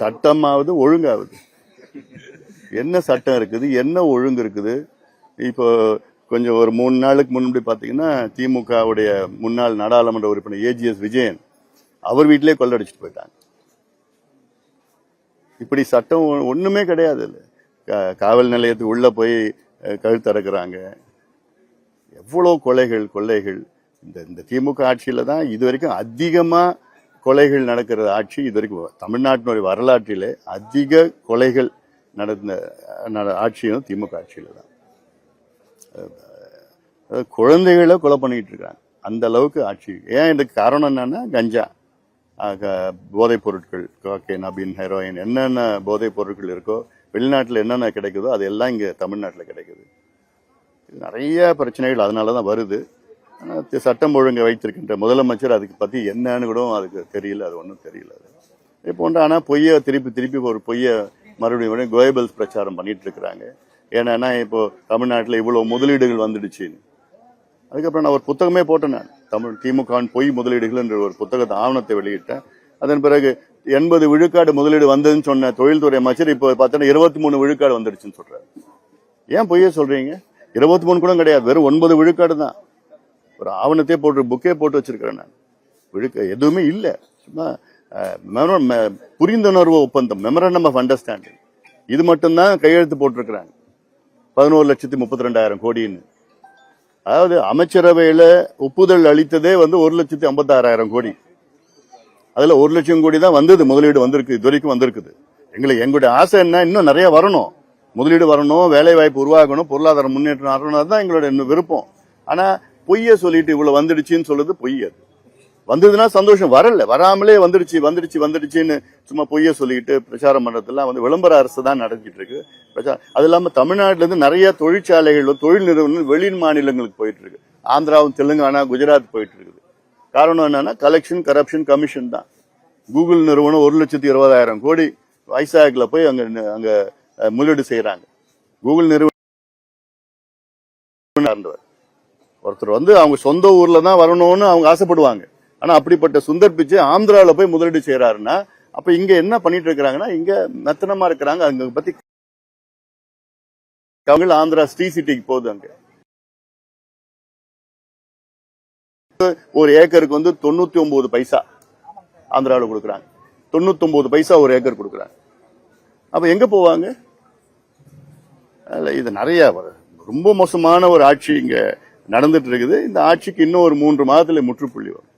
சட்டமாவது ஒழுங்காவது. என்ன சட்டம் இருக்குது, என்ன ஒழுங்கு இருக்குது? இப்போ கொஞ்சம் ஒரு 3 நாளுக்கு முன்னாடி பாத்தீங்கன்னா திமுகவுடைய முன்னாள் நாடாளுமன்ற உறுப்பினர் ஏஜிஎஸ் விஜயன் அவர் வீட்டிலே கொள்ளடிச்சிட்டு போயிட்டாங்க. இப்படி சட்டம் ஒண்ணுமே கிடையாது. காவல் நிலையத்துக்கு உள்ள போய் கழுத்தறக்குறாங்க. எவ்வளவு கொள்ளைகள். இந்த திமுக ஆட்சியில தான் இது வரைக்கும் அதிகமா கொலைகள் நடக்கிற ஆட்சி. இது வரைக்கும் தமிழ்நாட்டினுடைய வரலாற்றிலே அதிக கொலைகள் நடந்த ஆட்சியும் திமுக ஆட்சியில தான். குழந்தைகளை கொலை பண்ணிட்டு இருக்காங்க. அந்த அளவுக்கு ஆட்சி. ஏன் இதுக்கு காரணம் என்னன்னா கஞ்சா, போதைப் பொருட்கள், கோக்கைன், அபின், ஹெரோயின், என்னென்ன போதைப் பொருட்கள் இருக்கோ வெளிநாட்டில் என்னென்ன கிடைக்குதோ அது எல்லாம் இங்க தமிழ்நாட்டில் கிடைக்குது. நிறைய பிரச்சனைகள் அதனாலதான் வருது. சட்டம் ஒழுங்கை வைத்திருக்கின்ற முதலமைச்சர் அதுக்கு பத்தி என்னன்னு கூட அதுக்கு தெரியல. அது ஒன்றும் தெரியல. இது போன்ற ஆனா பொய்ய திருப்பி ஒரு பொய்ய மறுபடியும் கோயபல்ஸ் பிரச்சாரம் பண்ணிட்டு இருக்கிறாங்க. ஏன்னா இப்போ தமிழ்நாட்டில் இவ்வளவு முதலீடுகள் வந்துடுச்சுன்னு. அதுக்கப்புறம் நான் ஒரு புத்தகமே போட்டேன். தமிழ் திமுக பொய் முதலீடுகள் என்ற ஒரு புத்தகத்தை ஆவணத்தை வெளியிட்டேன். அதன் பிறகு 80 விழுக்காடு முதலீடு வந்ததுன்னு சொன்ன தொழில்துறை அமைச்சர் இப்போ பார்த்தோன்னா 23 விழுக்காடு வந்துடுச்சுன்னு சொல்றாரு. ஏன் பொய்ய சொல்றீங்க? 23 கூட கிடையாது, வெறும் 9 விழுக்காடு தான். ஒரு ஆவணத்தையே போட்டு புக்கே போட்டு வச்சிருக்கிறேன் நான். எதுவுமே இல்ல. சும்மா புரிந்துணர்வு ஒப்பந்தம், மெமரண்டம் ஆஃப் அண்டர்ஸ்டாண்டிங், இது மட்டும்தான் கையெழுத்து போட்டிருக்கிறாங்க. 11,32,000 கோடின்னு. அதாவது அமைச்சரவையில ஒப்புதல் அளித்ததே 1,56,000 கோடி. அதுல 1 லட்சம் கோடி தான் வந்தது, முதலீடு வந்திருக்கு, இது வரைக்கும் வந்திருக்குது. எங்களுடைய ஆசை என்ன, இன்னும் நிறைய வரணும், முதலீடு வரணும், வேலை வாய்ப்பு உருவாகணும், பொருளாதார முன்னேற்றம் வரணும் தான் எங்களுடைய விருப்பம். ஆனா பொய்ய சொல்லிட்டு இவ்வளவு வந்துடுச்சுன்னு சொல்றது பொய். அது வந்ததுன்னா சந்தோஷம், வரல வராமலே வந்துடுச்சுன்னு சும்மா பொய்ய சொல்லிட்டு பிரச்சார மன்றத்தெல்லாம் விளம்பர அரசு தான் நடத்திட்டு இருக்கு. அது இல்லாம தமிழ்நாட்டில இருந்து நிறைய தொழிற்சாலைகள், தொழில் நிறுவனங்கள் வெளி மாநிலங்களுக்கு போயிட்டு இருக்கு. ஆந்திராவும் தெலுங்கானா, குஜராத் போயிட்டு இருக்குது. காரணம் என்னன்னா கலெக்ஷன், கரப்ஷன், கமிஷன் தான். கூகுள் நிறுவனம் 1,20,000 கோடி வைசாக்ல போய் அங்க முதலீடு செய்யறாங்க. கூகுள் நிறுவனம் ஒருத்தர் அவங்க சொந்த ஊர்ல தான் வரணும்னு அவங்க ஆசைப்படுவாங்க. ஆனா அப்படிப்பட்ட சுந்தர் பிச்சை ஆந்திரால போய் முதலீடு செய்யறாருன்னா அப்ப இங்க என்ன பண்ணிட்டு இருக்கிறாங்கன்னா இங்க மெத்தனமா இருக்கிறாங்க. அங்க பத்தி ஆந்திரா ஸ்ரீ சிட்டிக்கு போகுது. அங்க ஒரு ஏக்கருக்கு 99 பைசா ஆந்திராவில் கொடுக்குறாங்க. 99 பைசா ஒரு ஏக்கர் கொடுக்குறாங்க. அப்ப எங்க போவாங்க? இது நிறைய ரொம்ப மோசமான ஒரு ஆட்சி இங்க நடந்துட்டு இருக்குது. இந்த ஆட்சிக்கு இன்னும் ஒரு 3 மாதத்துல முற்றுப்புள்ளி வரும்.